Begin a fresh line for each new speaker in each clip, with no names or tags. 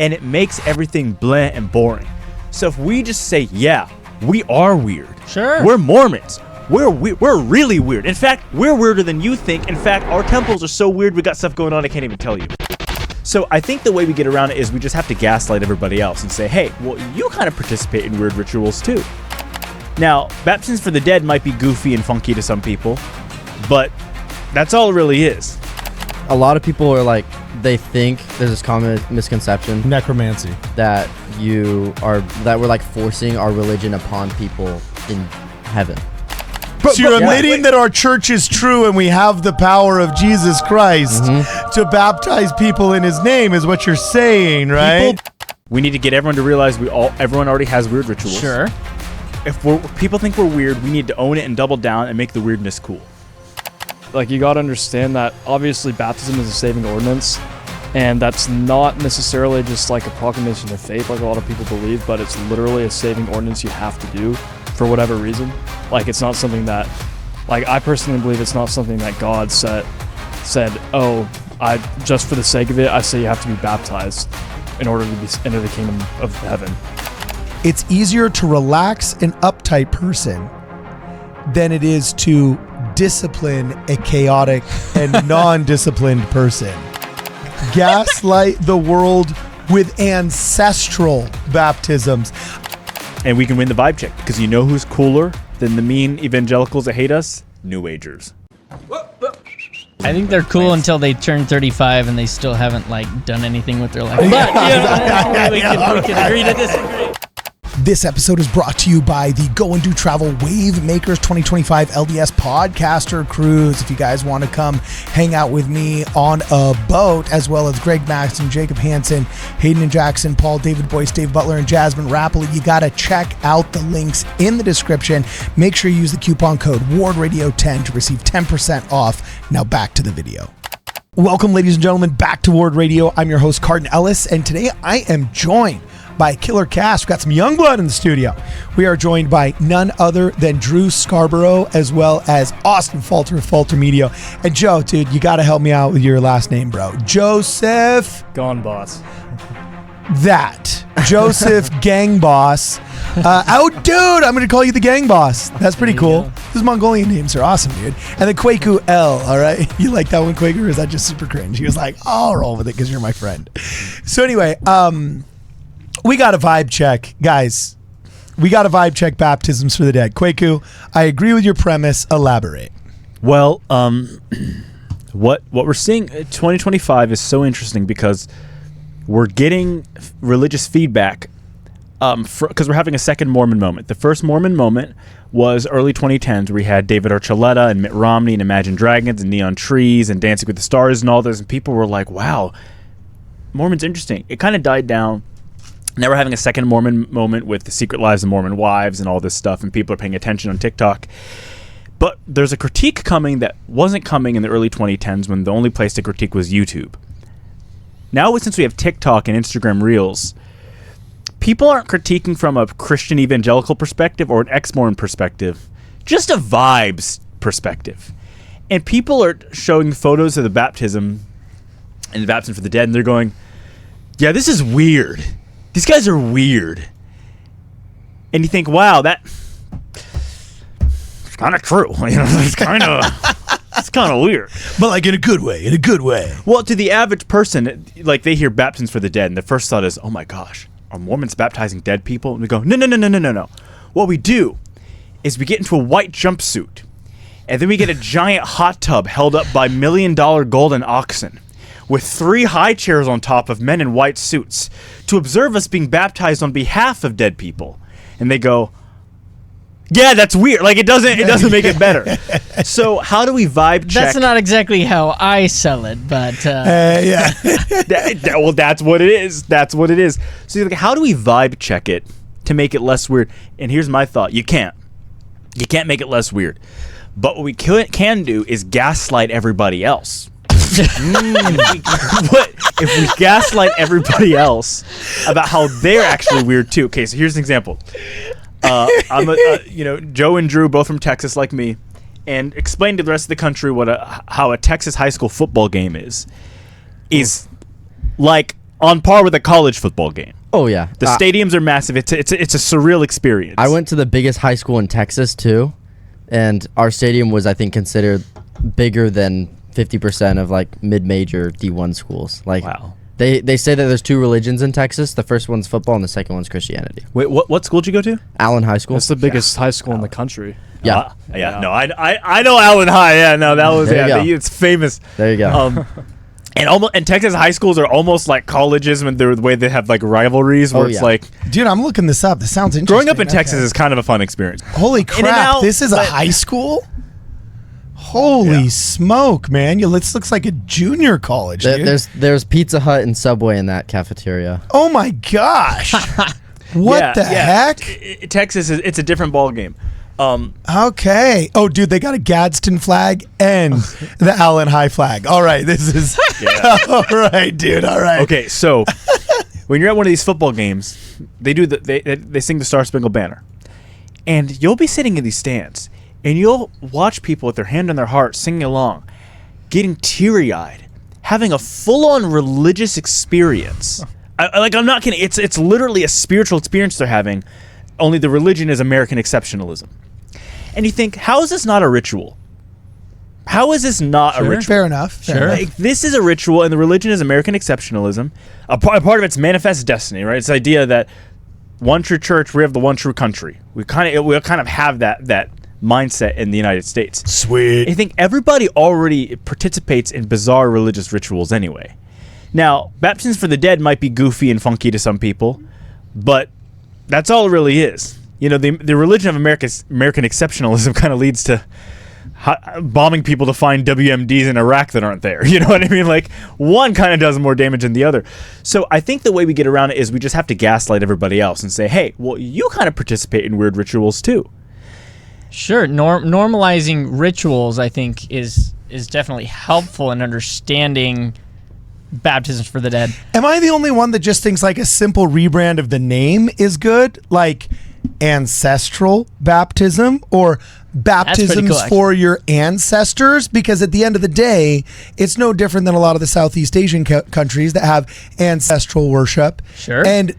and it makes everything bland and boring. So if we just say, yeah, we are weird.
Sure.
We're Mormons. We're really weird. In fact, we're weirder than you think. In fact, our temples are so weird, we got stuff going on I can't even tell you. So I think the way we get around it is we just have to gaslight everybody else and say, hey, well, you kind of participate in weird rituals too. Now, baptisms for the dead might be goofy and funky to some people, but that's all it really is.
A lot of people are like, they think there's this common misconception
necromancy
that we're like forcing our religion upon people in heaven.
So you're admitting that our church is true and we have the power of Jesus Christ to baptize people in his name is what you're saying, right?
We need to get everyone to realize everyone already has weird rituals.
Sure.
If people think we're weird, we need to own it and double down and make the weirdness cool.
Like, you got to understand that obviously baptism is a saving ordinance, and that's not necessarily just like a proclamation of faith like a lot of people believe, but it's literally a saving ordinance you have to do for whatever reason. Like, it's not something that, like, I personally believe it's not something that God said, oh, I just for the sake of it, I say you have to be baptized in order to enter the kingdom of heaven.
It's easier to relax an uptight person than it is to discipline a chaotic and non-disciplined person. Gaslight the world with ancestral baptisms.
And we can win the vibe check, because you know who's cooler than the mean evangelicals that hate us? New Agers.
I think they're cool until they turn 35 and they still haven't done anything with their life. But we can agree to disagree.
This episode is brought to you by the Go and Do Travel Wave Makers 2025 LDS Podcaster Cruise. If you guys want to come hang out with me on a boat, as well as Greg Maxson, Jacob Hansen, Hayden and Jackson, Paul, David Boyce, Dave Butler, and Jasmine Rappley, you got to check out the links in the description. Make sure you use the coupon code WARDRadio10 to receive 10% off. Now back to the video. Welcome, ladies and gentlemen, back to Ward Radio. I'm your host, Cardon Ellis, and today I am joined by a killer cast. We've got some young blood in the studio. We are joined by none other than Drew Scarborough, as well as Austin Falter of Falter Media. And Joe, dude, you got to help me out with your last name, bro. Joseph.
Gone, boss.
Joseph Gang Boss. Dude, I'm going to call you the Gang Boss. That's pretty cool. Those Mongolian names are awesome, dude. And then Kwaku L, all right? You like that one, Kwaku, or is that just super cringe? He was like, I'll roll with it because you're my friend. So anyway, we got a vibe check, guys. We got a vibe check baptisms for the dead. Kwaku, I agree with your premise. Elaborate.
Well, what we're seeing 2025 is so interesting because we're getting religious feedback because we're having a second Mormon moment. The first Mormon moment was early 2010s, where we had David Archuleta and Mitt Romney and Imagine Dragons and Neon Trees and Dancing with the Stars and all those, and people were like, wow, Mormon's interesting. It kind of died down. Now we're having a second Mormon moment with the Secret Lives of Mormon Wives and all this stuff, and people are paying attention on TikTok. But there's a critique coming that wasn't coming in the early 2010s when the only place to critique was YouTube. Now, since we have TikTok and Instagram Reels, people aren't critiquing from a Christian evangelical perspective or an ex-Mormon perspective, just a vibes perspective. And people are showing photos of the baptism and the baptism for the dead, and they're going, yeah, this is weird. These guys are weird. And you think, wow, that's kind of true. You know, it's kind of weird.
But like in a good way,
Well, to the average person, like they hear baptisms for the dead, and the first thought is, oh my gosh, are Mormons baptizing dead people? And we go, no. What we do is we get into a white jumpsuit, and then we get a giant hot tub held up by $1 million golden oxen, with 3 high chairs on top of men in white suits to observe us being baptized on behalf of dead people. And they go, yeah, that's weird. Like, it doesn't make it better. So how do we vibe check?
That's not exactly how I sell it, but
yeah.
Well, that's what it is. So like, how do we vibe check it to make it less weird? And here's my thought. You can't make it less weird. But what we can do is gaslight everybody else. If we gaslight everybody else about how they're actually weird too. Okay, so here's an example. Joe and Drew, both from Texas like me, and explain to the rest of the country how a Texas high school football game is like on par with a college football game.
Oh yeah,
The stadiums are massive. It's a surreal experience.
I went to the biggest high school in Texas too, and our stadium was, I think, considered bigger than 50% of like mid-major D1 schools. Like,
Wow.
They say that there's two religions in Texas. The first one's football, and the second one's Christianity.
Wait, what school did you go to?
Allen High School.
That's the biggest high school in the country.
Yeah.
Yeah. No, I know Allen High. Yeah, no, that was
There you go.
it's famous.
There you go.
And Texas high schools are almost like colleges when they're the way they have like rivalries where
Oh,
it's
yeah.
like
Dude, I'm looking this up. This sounds interesting.
growing up in Texas
Okay.
is kind of a fun experience.
Holy
and
crap!
out,
This is a
but-
high school. Holy smoke, man! This looks like a junior college, dude.
There's Pizza Hut and Subway in that cafeteria.
Oh my gosh! What the heck?
Texas it's a different ball game.
Okay. Oh, dude, they got a Gadsden flag and the Allen High flag. All right, this is. All right, dude. All right.
Okay, so when you're at one of these football games, they sing the Star Spangled Banner, and you'll be sitting in these stands, and you'll watch people with their hand on their heart singing along, getting teary-eyed, having a full-on religious experience. I'm not kidding. It's literally a spiritual experience they're having. Only the religion is American exceptionalism, and you think, how is this not a ritual? How is this not a ritual?
Fair enough. Fair
Sure.
enough.
Like, this is a ritual, and the religion is American exceptionalism. A part of it's manifest destiny, right? It's the idea that one true church, we have the one true country. We kind of have that mindset in the United States.
Sweet.
I think everybody already participates in bizarre religious rituals anyway. Now, baptisms for the dead might be goofy and funky to some people, but that's all it really is. You know, the religion of American exceptionalism kind of leads to bombing people to find WMDs in Iraq that aren't there. You know what I mean? Like, one kind of does more damage than the other. So I think the way we get around it is we just have to gaslight everybody else and say, hey, well, you kind of participate in weird rituals too.
Sure, normalizing rituals, I think, is definitely helpful in understanding baptisms for the dead.
Am I the only one that just thinks like a simple rebrand of the name is good? Like ancestral baptism or baptisms
cool, actually.
for your ancestors? Because at the end of the day, it's no different than a lot of the Southeast Asian countries that have ancestral worship.
Sure.
And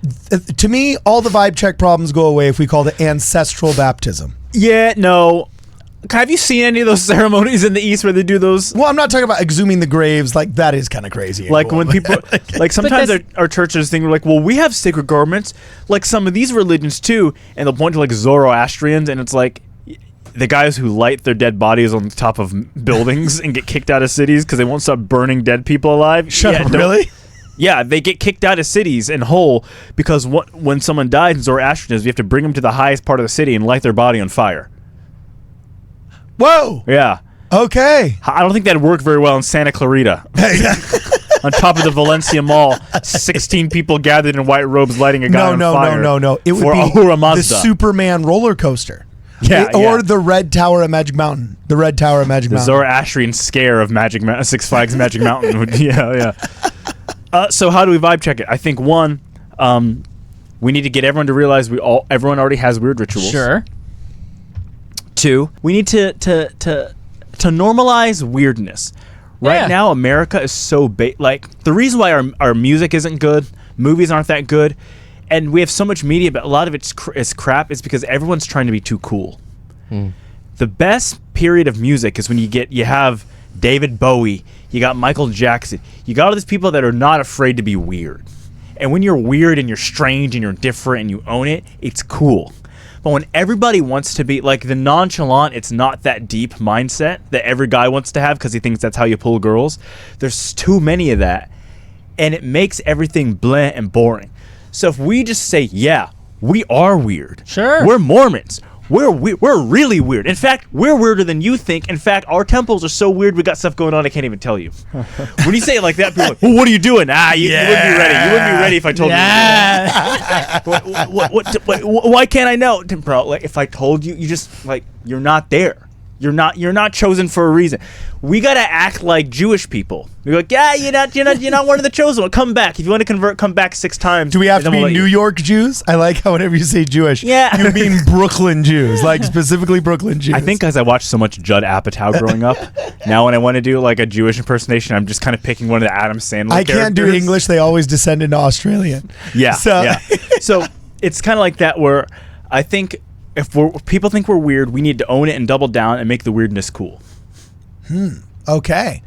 to me, all the vibe check problems go away if we call it ancestral baptism.
Yeah, no. Have you seen any of those ceremonies in the East where they do those?
Well, I'm not talking about exhuming the graves. Like, that is kind of crazy.
Like when people, like sometimes
that's-
our churches think, we're like, well, we have sacred garments, like some of these religions too, and they'll point to like Zoroastrians, and it's like the guys who light their dead bodies on the top of buildings and get kicked out of cities because they won't stop burning dead people alive.
Shut up,
don't-
really?
Yeah, they get kicked out of cities and whole because when someone dies in Zoroastrianism, you have to bring them to the highest part of the city and light their body on fire.
Whoa.
Yeah.
Okay.
I don't think that'd work very well in Santa Clarita. On top of the Valencia Mall, 16 people gathered in white robes lighting a guy on fire.
No. It would
for
be
Ahura
the
Mazda.
Superman roller coaster.
Yeah,
Or
yeah.
the Red Tower of Magic Mountain. The Red Tower of Magic
The
Mountain.
Zoroastrian scare of Six Flags Magic Mountain. Yeah. So how do we vibe check it? I think one, we need to get everyone to realize everyone already has weird rituals.
Sure.
Two, we need to normalize weirdness. Right
Yeah.
now, America is so like the reason why our music isn't good, movies aren't that good, and we have so much media, but a lot of it's is crap. Is because everyone's trying to be too cool. The best period of music is when you have David Bowie, you got Michael Jackson, you got all these people that are not afraid to be weird. And when you're weird and you're strange and you're different and you own it, it's cool. But when everybody wants to be like the nonchalant, it's not that deep mindset that every guy wants to have because he thinks that's how you pull girls, there's too many of that. And it makes everything bland and boring. So if we just say, yeah, we are weird.
Sure.
We're Mormons. We're really weird. In fact, we're weirder than you think. In fact, our temples are so weird, we got stuff going on I can't even tell you. When you say it like that, people are like, well, what are you doing? You wouldn't be ready. You wouldn't be ready if I told you. Why can't I know? Bro, like, if I told you, you just, like, you're not there. You're not chosen for a reason. We gotta act like Jewish people. We're like, yeah, you're not one of the chosen. Come back if you want to convert. Come back 6 times.
Do we have to be New York Jews? I like how whenever you say Jewish,
yeah,
you mean Brooklyn Jews, like specifically Brooklyn Jews.
I think because I watched so much Judd Apatow growing up, now when I want to do like a Jewish impersonation, I'm just kind of picking one of the Adam Sandler.
I can't do
characters.
English; they always descend into Australian.
Yeah, So it's kind of like that where I think if people think we're weird, we need to own it and double down and make the weirdness cool.
Okay.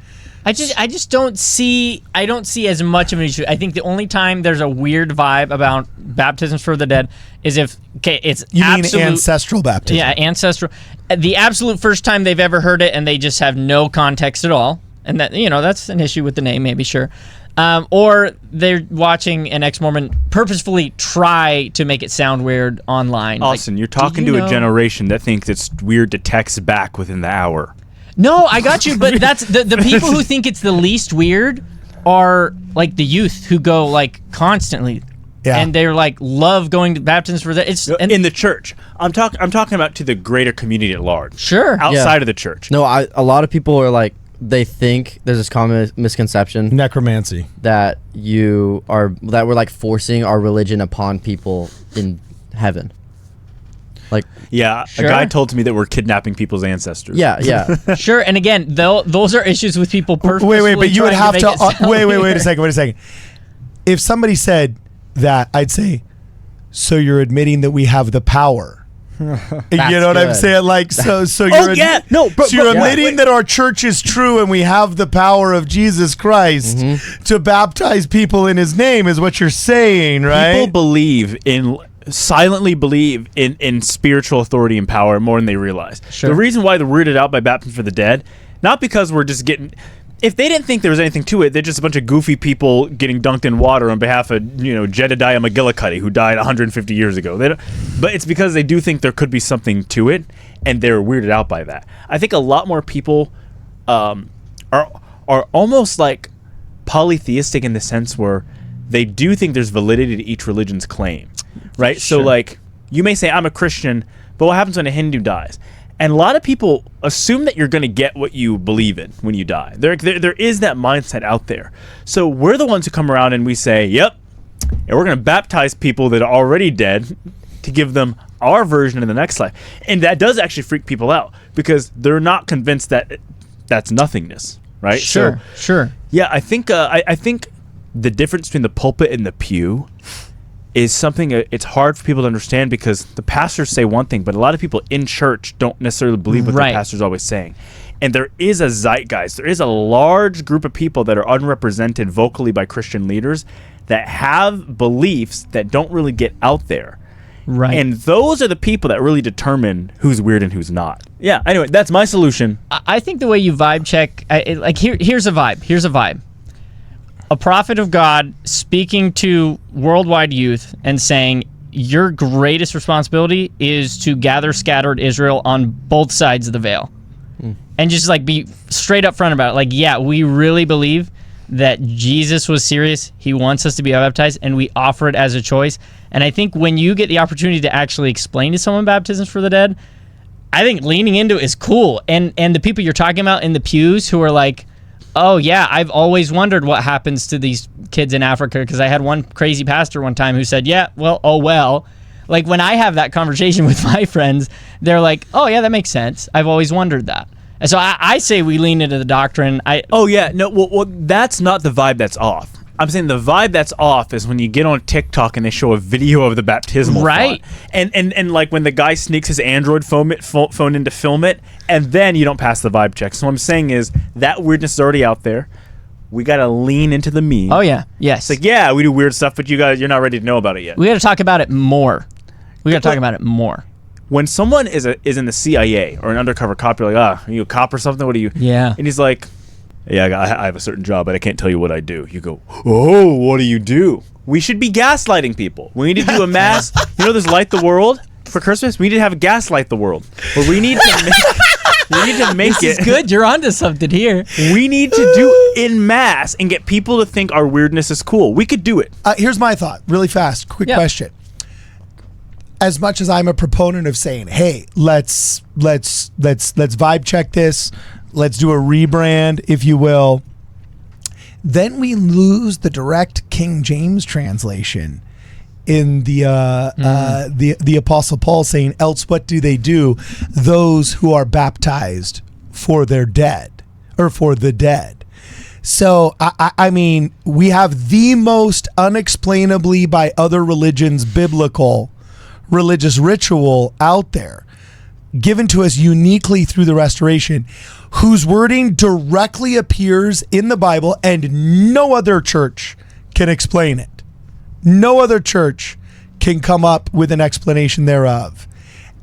I just don't see as much of an issue. I think the only time there's a weird vibe about baptisms for the dead is if it's
you mean ancestral baptism.
Yeah, ancestral. The absolute first time they've ever heard it and they just have no context at all. And that, that's an issue with the name, maybe, sure. Or they're watching an ex-Mormon purposefully try to make it sound weird online.
Austin, you're talking to a generation that thinks it's weird to text back within the hour.
No, I got you, but that's the people who think it's the least weird are like the youth who go like constantly. Yeah. And they're like love going to baptisms for that. It's
in the church. I'm talking about to the greater community at large.
Sure.
Outside of the church.
No, a lot of people are like, they think there's this common misconception
necromancy
that we're like forcing our religion upon people in heaven. Like,
yeah, sure. A guy told me that we're kidnapping people's ancestors.
Yeah.
Sure, and again, those are issues with people purposely.
Wait, but you would have to. Wait
a
second. If somebody said that, I'd say, so you're admitting that we have the power. You know what I'm saying? Like, so you're admitting that our church is true and we have the power of Jesus Christ to baptize people in His name, is what you're saying, right?
People silently believe in spiritual authority and power more than they realize. Sure. The reason why they're weirded out by baptism for the dead, not because we're just getting. If they didn't think there was anything to it, they're just a bunch of goofy people getting dunked in water on behalf of Jedediah McGillicuddy, who died 150 years ago. But it's because they do think there could be something to it, and they're weirded out by that. I think a lot more people are almost like polytheistic in the sense where they do think there's validity to each religion's claim, right? Sure. So like you may say I'm a Christian, but what happens when a Hindu dies? And a lot of people assume that you're going to get what you believe in when you die. There is that mindset out there. So we're the ones who come around and we say, yep, and we're going to baptize people that are already dead to give them our version in the next life. And that does actually freak people out because they're not convinced that that's nothingness, right?
Sure.
Yeah, I think the difference between the pulpit and the pew is something it's hard for people to understand because the pastors say one thing, but a lot of people in church don't necessarily believe what the pastor's always saying. And there is a zeitgeist. There is a large group of people that are unrepresented vocally by Christian leaders that have beliefs that don't really get out there.
Right.
And those are the people that really determine who's weird and who's not. Yeah, anyway, that's my solution.
I think the way you vibe check, here's a vibe. A prophet of God speaking to worldwide youth and saying, your greatest responsibility is to gather scattered Israel on both sides of the veil. And just like be straight up front about it. Like, yeah, we really believe that Jesus was serious. He wants us to be baptized and we offer it as a choice. And I think when you get the opportunity to actually explain to someone baptisms for the dead, I think leaning into it is cool. And the people you're talking about in the pews who are like, oh, yeah, I've always wondered what happens to these kids in Africa because I had one crazy pastor one time who said, yeah, well. Like, when I have that conversation with my friends, they're like, oh, yeah, that makes sense. I've always wondered that. And so I say we lean into the doctrine.
Well, that's not the vibe that's off. I'm saying the vibe that's off is when you get on TikTok and they show a video of the baptismal font. And like when the guy sneaks his Android phone in to film it, and then you don't pass the vibe check. So what I'm saying is that weirdness is already out there. We got to lean into the meme.
Oh, yeah. Yes.
It's like, yeah, we do weird stuff, but you're not ready to know about it yet.
We got to talk about it more.
When someone is in the CIA or an undercover cop, you're like, are you a cop or something? What are you?
Yeah.
And he's like, yeah, I have a certain job, but I can't tell you what I do. You go, oh, what do you do? We should be gaslighting people. We need to do a mass, there's Light the World for Christmas. We need to have Gaslight the World. Where we need to make
this is good. You're onto something here.
We need to do in mass and get people to think our weirdness is cool. We could do it.
Here's my thought, really fast, quick question. as much as I'm a proponent of saying, hey, let's vibe check this, let's do a rebrand, if you will, then we lose the direct King James translation in the Apostle Paul saying, else what do they do? Those who are baptized for their dead, or for the dead. So, I mean, we have the most unexplainably by other religions biblical religious ritual out there, given to us uniquely through the Restoration, whose wording directly appears in the Bible and no other church can explain it. No other church can come up with an explanation thereof.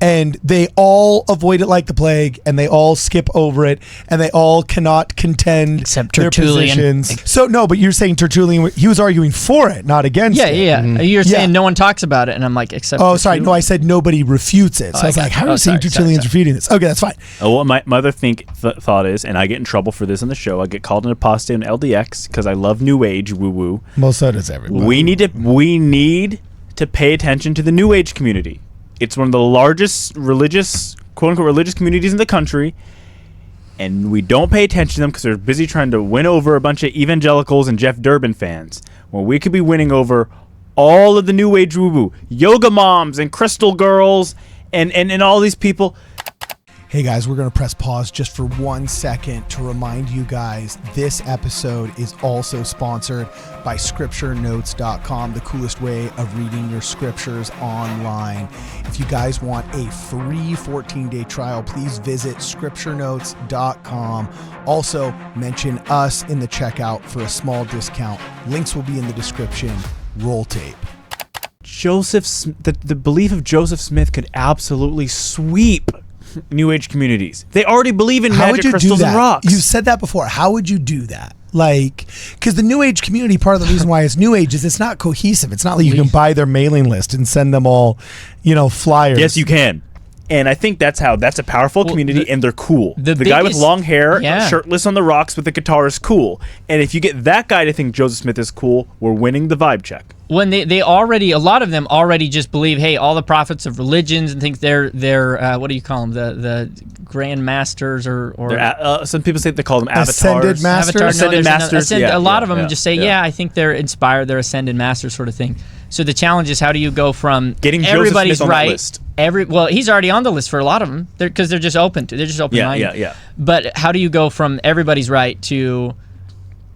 And they all avoid it like the plague, and they all skip over it, and they all cannot contend
Except
their
Tertullian.
positions. So no, but you're saying Tertullian, he was arguing for it, not against it.
Yeah. You're saying
Yeah.
no one talks about it, and I'm like, except.
Oh, sorry. No, I said nobody refutes it. So I was like, how are you saying Tertullian's refuting this? Okay, that's fine.
Well, my other thought is, and I get in trouble for this on the show, I get called an apostate on LDX because I love New Age woo-woo.
Well, so does everybody.
We need to pay attention to the New Age community. It's one of the largest religious, quote-unquote, religious communities in the country, and we don't pay attention to them because they're busy trying to win over a bunch of evangelicals and Jeff Durbin fans, when we could be winning over all of the New Age woo-woo, yoga moms and crystal girls and all these people.
Hey guys, we're going to press pause just for 1 second to remind you guys this episode is also sponsored by scripturenotes.com, the coolest way of reading your scriptures online. If you guys want a free 14-day trial, please visit scripturenotes.com. Also, mention us in the checkout for a small discount. Links will be in the description. Roll tape.
The belief of Joseph Smith could absolutely sweep New Age communities. They already believe in magic crystals and rocks.
You've said that before. How would you do that? Like, because the New Age community, part of the reason why it's New Age is it's not cohesive. It's not like you can buy their mailing list and send them all, flyers.
Yes, you can. And I think that's a powerful community, and they're cool. The guy with long hair, shirtless on the rocks with the guitar is cool. And if you get that guy to think Joseph Smith is cool, we're winning the vibe check.
When they already, a lot of them already just believe, hey, all the prophets of religions and think they're what do you call them, the grand masters or
some people say they call them avatars.
Ascended masters.
Ascended masters.
A lot of them just say, I think they're inspired, they're ascended masters sort of thing. So the challenge is, how do you go from
getting
everybody's
Joseph Smith on that list?
Well, he's already on the list for a lot of them because they're just open-minded.
Yeah.
But how do you go from everybody's right to,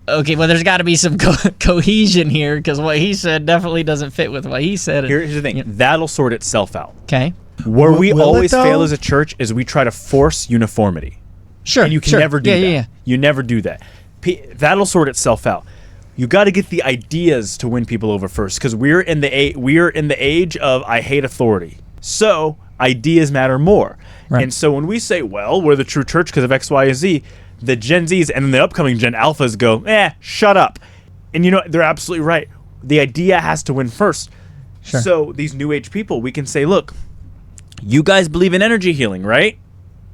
okay, well, there's got to be some cohesion here because what he said definitely doesn't fit with what he said.
Here's the thing. That'll sort itself out.
Okay.
Where we always fail as a church is we try to force uniformity.
Sure.
And you can never do that. Yeah. You never do that. That'll sort itself out. You got to get the ideas to win people over first, because we're in the age of I hate authority. So ideas matter more. Right. And so when we say, well, we're the true church because of X, Y, and Z, the Gen Zs and the upcoming Gen Alphas go, shut up. And they're absolutely right. The idea has to win first.
Sure.
So these New Age people, we can say, look, you guys believe in energy healing, right?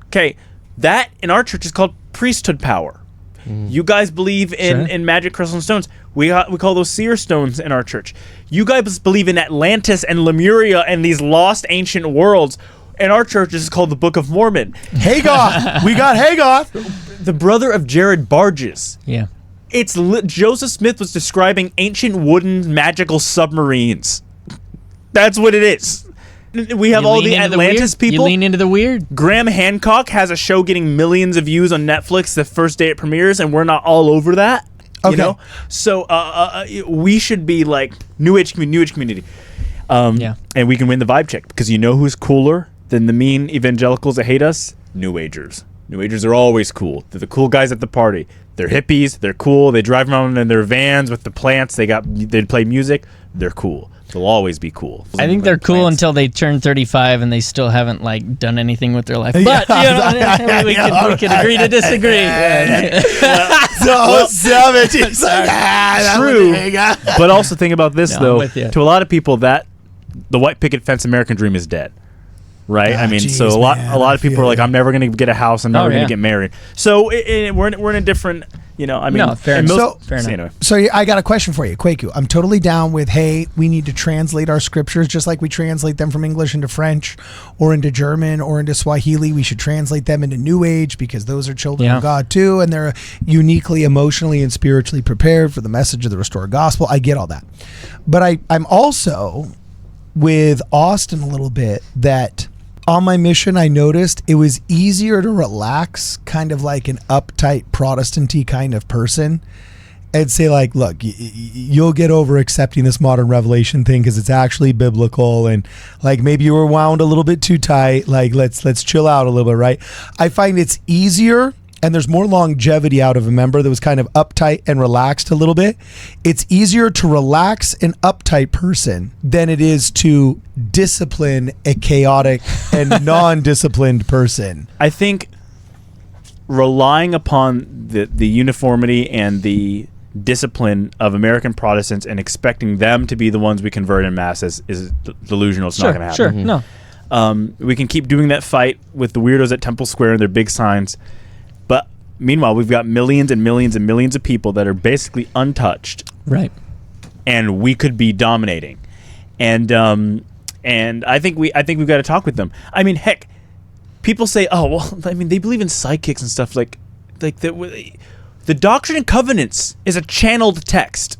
Okay, that in our church is called priesthood power. You guys believe in magic crystal and stones. We call those seer stones in our church. You guys believe in Atlantis and Lemuria and these lost ancient worlds. In our church, this is called the Book of Mormon.
Hagoth. We got Hagoth.
The brother of Jared Barges.
Yeah.
Joseph Smith was describing ancient wooden magical submarines. That's what it is. We have all the Atlantis people.
You lean into the weird.
Graham Hancock has a show getting millions of views on Netflix the first day it premieres, and we're not all over that.
Okay.
So we should be like New Age community. And we can win the vibe check, because who's cooler than the mean evangelicals that hate us? New Agers. New Agers are always cool. They're the cool guys at the party. They're hippies. They're cool. They drive around in their vans with the plants. They play music. They're cool. They'll always be cool.
I think they're cool until they turn 35 and they still haven't done anything with their life. But we can agree to disagree.
Savage.
True. But also think about this though. To a lot of people, that the white picket fence American dream is dead. Right? So a lot of people are like, I'm never going to get a house. I'm never going to get married. So we're in a different, You know, I mean,
No, fair
and
enough.
most-
Fair enough.
Anyway.
So I got a question for you, Kwaku. I'm totally down with, hey, we need to translate our scriptures just like we translate them from English into French or into German or into Swahili. We should translate them into New Age because those are children
Yeah.
of God too, and they're uniquely emotionally and spiritually prepared for the message of the restored gospel. I get all that. But I'm also with Austin a little bit that on my mission, I noticed it was easier to relax kind of like an uptight Protestant-y kind of person and say like, look, you'll get over accepting this modern revelation thing because it's actually biblical, and like maybe you were wound a little bit too tight. Like let's chill out a little bit, right? I find it's easier and there's more longevity out of a member that was kind of uptight and relaxed a little bit. It's easier to relax an uptight person than it is to discipline a chaotic and non-disciplined person.
I think relying upon the uniformity and the discipline of American Protestants and expecting them to be the ones we convert in mass is delusional. It's not going to happen.
Sure, no.
We can keep doing that fight with the weirdos at Temple Square and their big signs. But meanwhile, we've got millions and millions and millions of people that are basically untouched.
Right.
And we could be dominating. And I think we've got to talk with them. I mean, heck, people say, oh, well, I mean, they believe in psychics and stuff like the Doctrine and Covenants is a channeled text.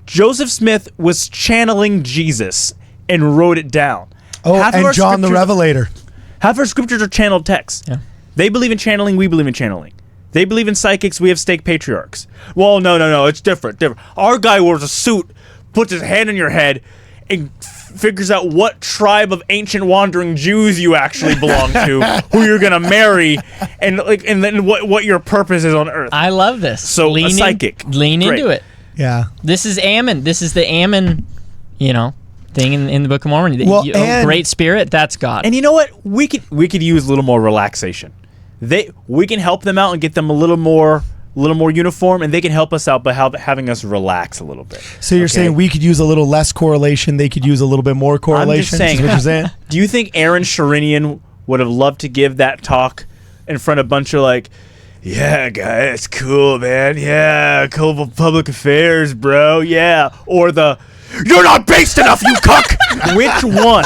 Joseph Smith was channeling Jesus and wrote it down.
Oh,
Half of
and
our
John the
scriptures-
Revelator.
Half our scriptures are channeled texts.
Yeah.
They believe in channeling, we believe in channeling. They believe in psychics, we have stake patriarchs. Well, no, it's different. Our guy wears a suit, puts his hand on your head, and figures out what tribe of ancient wandering Jews you actually belong to, who you're gonna marry, and then what your purpose is on Earth.
I love this.
So, a psychic.
Lean
Great.
into it.
Yeah.
This is Ammon. This is the Ammon, thing in the Book of Mormon.
Well, and-
Great Spirit, that's God.
And you know what? We could use a little more relaxation. We can help them out and get them a little more uniform, and they can help us out by having us relax a little bit.
So you're saying we could use a little less correlation, they could use a little bit more correlation?
I'm just saying.
Is what you're saying?
Do you think Aaron Sharinian would have loved to give that talk in front of a bunch of yeah, guys, it's cool, man. Yeah, cool public affairs, bro. Yeah. Or you're not based enough, you cuck! Which one?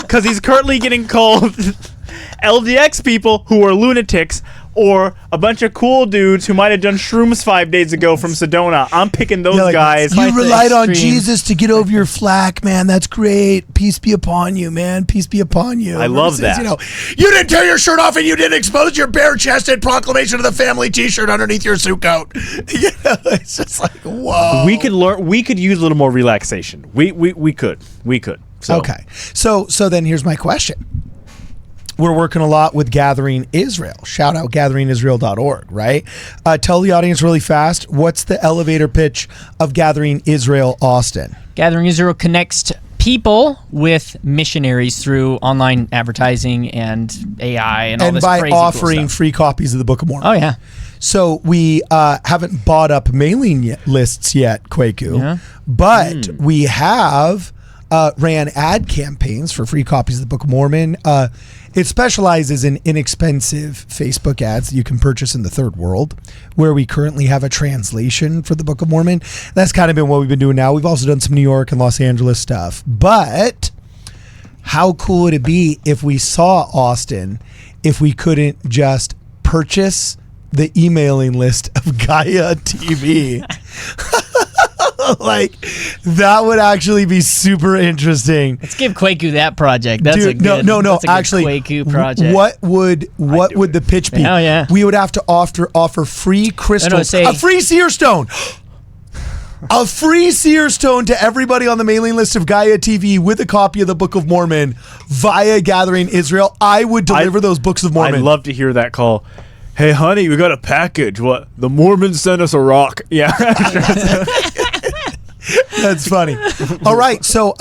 Because he's currently getting called LDX people who are lunatics, or a bunch of cool dudes who might have done shrooms 5 days ago from Sedona. I'm picking those guys.
You relied on
extreme.
Jesus to get over your flack, man. That's great. Peace be upon you, man. Peace be upon you.
I love that.
You didn't tear your shirt off and you didn't expose your bare-chested proclamation of the family T-shirt underneath your suit coat. It's just like, whoa.
We could learn. We could use a little more relaxation. We could. So.
Okay. So then here's my question. We're working a lot with Gathering Israel. Shout out gatheringisrael.org, right? Tell the audience really fast, what's the elevator pitch of Gathering Israel Austin?
Gathering Israel connects people with missionaries through online advertising and AI and all
And
this
by
crazy cool
offering
stuff.
free copies of the Book of Mormon.
Oh, yeah.
So we haven't bought up mailing lists yet, Kwaku,
Yeah.
but we have ran ad campaigns for free copies of the Book of Mormon. It specializes in inexpensive Facebook ads that you can purchase in the third world, where we currently have a translation for the Book of Mormon. That's kind of been what we've been doing now. We've also done some New York and Los Angeles stuff. But how cool would it be if we saw Austin, if we couldn't just purchase the emailing list of Gaia TV? That would actually be super interesting.
Let's give Kwaku that project. That's
Dude,
a good,
no.
that's a good
Actually,
Kwaku project.
What would the pitch be?
Hell yeah.
We would have to offer free crystals,
say-
a free seer stone. A free seer stone to everybody on the mailing list of Gaia TV with a copy of the Book of Mormon via Gathering Israel. I would deliver those books of Mormon.
I'd love to hear that call. Hey, honey, we got a package. What? The Mormons sent us a rock. Yeah.
That's funny. All right, so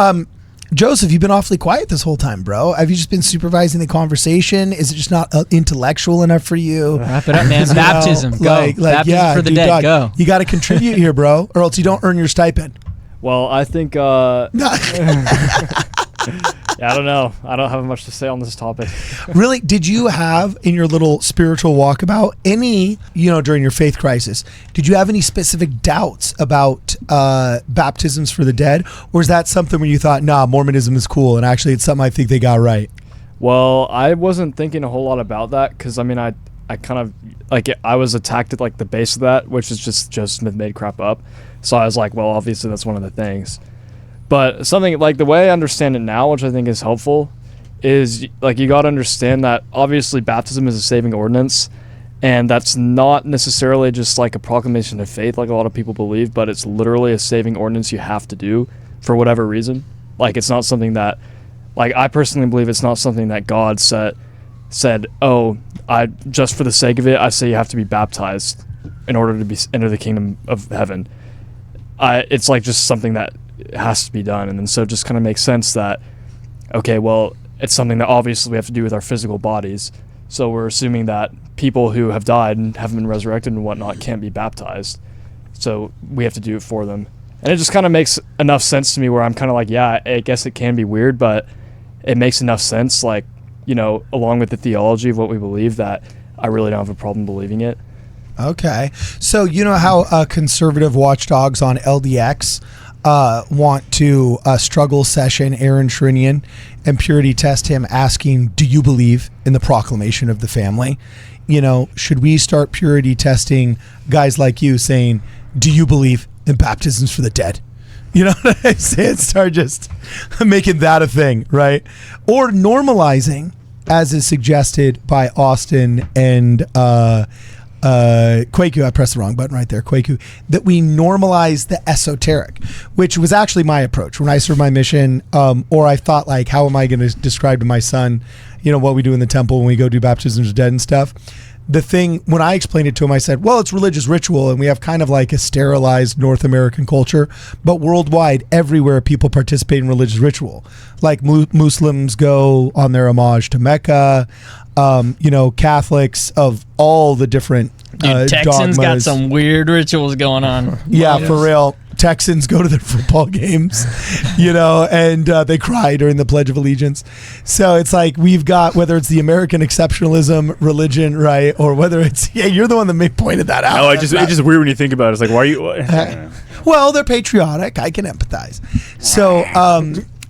Joseph, you've been awfully quiet this whole time, bro. Have you just been supervising the conversation? Is it just not intellectual enough for you?
Wrap it up, man.
You know,
Baptism. Go. Baptism
yeah,
for the
dude,
dead.
dog,
Go.
You got to contribute here, bro, or else you don't earn your stipend.
Well, I think yeah, I don't know. I don't have much to say on this topic.
Really, did you have in your little spiritual walkabout any, during your faith crisis, did you have any specific doubts about baptisms for the dead? Or is that something where you thought, nah, Mormonism is cool and actually it's something I think they got right?
Well, I wasn't thinking a whole lot about that because, I mean, I kind of, like, I was attacked at, like, the base of that, which is just Joseph Smith made crap up. So I was like, well, obviously that's one of the things. But something, like, the way I understand it now, which I think is helpful, is, like, you got to understand that, obviously, baptism is a saving ordinance, and that's not necessarily just, like, a proclamation of faith, like a lot of people believe, but it's literally a saving ordinance you have to do for whatever reason. Like, it's not something that, like, I personally believe it's not something that God said, oh, I just for the sake of it, I say you have to be baptized in order to enter the kingdom of heaven. It's like just something that has to be done, and then so it just kind of makes sense that, okay, well, it's something that obviously we have to do with our physical bodies, so we're assuming that people who have died and haven't been resurrected and whatnot can't be baptized, so we have to do it for them. And it just kind of makes enough sense to me where I'm kind of like, yeah, I guess it can be weird, but it makes enough sense, like, along with the theology of what we believe, that I really don't have a problem believing it.
Okay. So you know how conservative watchdogs on LDX want to struggle session Aaron Shrinian and purity test him, asking, do you believe in the proclamation of the family? Should we start purity testing guys like you, saying, do you believe in baptisms for the dead? You know what I say? And start just making that a thing, right? Or normalizing, as is suggested by Austin and Kwaku. I pressed the wrong button right there, Kwaku. That we normalize the esoteric, which was actually my approach when I served my mission. Or I thought, like, how am I going to describe to my son, what we do in the temple when we go do baptisms of dead and stuff? The thing, when I explained it to him, I said, well, it's religious ritual, and we have kind of like a sterilized North American culture, but worldwide, everywhere people participate in religious ritual. Like Muslims go on their homage to Mecca, Catholics of all the different
Texans
dogmas.
got some weird rituals going on.
Yeah, for real. Texans go to their football games, and they cry during the Pledge of Allegiance. So it's like we've got, whether it's the American exceptionalism religion, right, or whether it's, you're the one that pointed that out.
No, it's just weird when you think about it. It's like, why are you?
Well, they're patriotic. I can empathize. So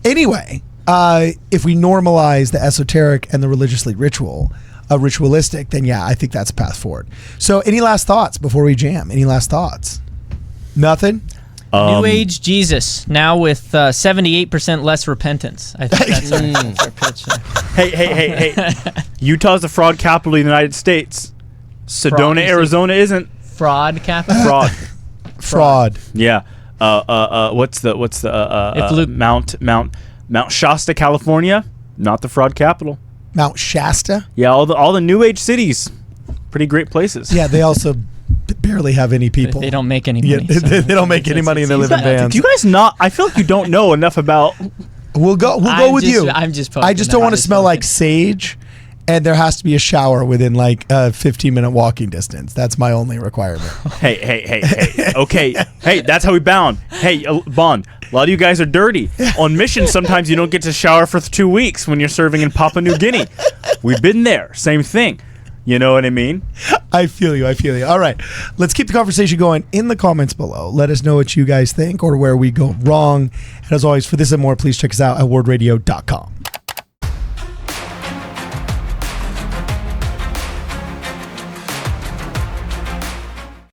anyway, if we normalize the esoteric and the religiously ritualistic, then yeah, I think that's a path forward. So any last thoughts before we jam? Any last thoughts? Nothing?
New Age Jesus, now with 78% less repentance. I think that's our pitch.
Hey. Utah's the fraud capital of the United States. Sedona, Arizona isn't.
Fraud capital?
Fraud.
Yeah. What's the Mount Shasta, California? Not the fraud capital.
Mount Shasta?
Yeah, all the New Age cities. Pretty great places.
Yeah, they also barely have any people.
They don't make any money.
Yeah, they don't make any money and they live in vans.
Do you guys not? I feel like you don't know enough about.
We'll go with you.
I just
don't want to smell like sage, and there has to be a shower within like a 15-minute walking distance. That's my only requirement.
Hey. Okay. Hey, that's how we bond. Hey, bond. A lot of you guys are dirty. On mission, sometimes you don't get to shower for 2 weeks when you're serving in Papua New Guinea. We've been there. Same thing. You know what I mean?
I feel you. All right. Let's keep the conversation going in the comments below. Let us know what you guys think or where we go wrong. And as always, for this and more, please check us out at wardradio.com.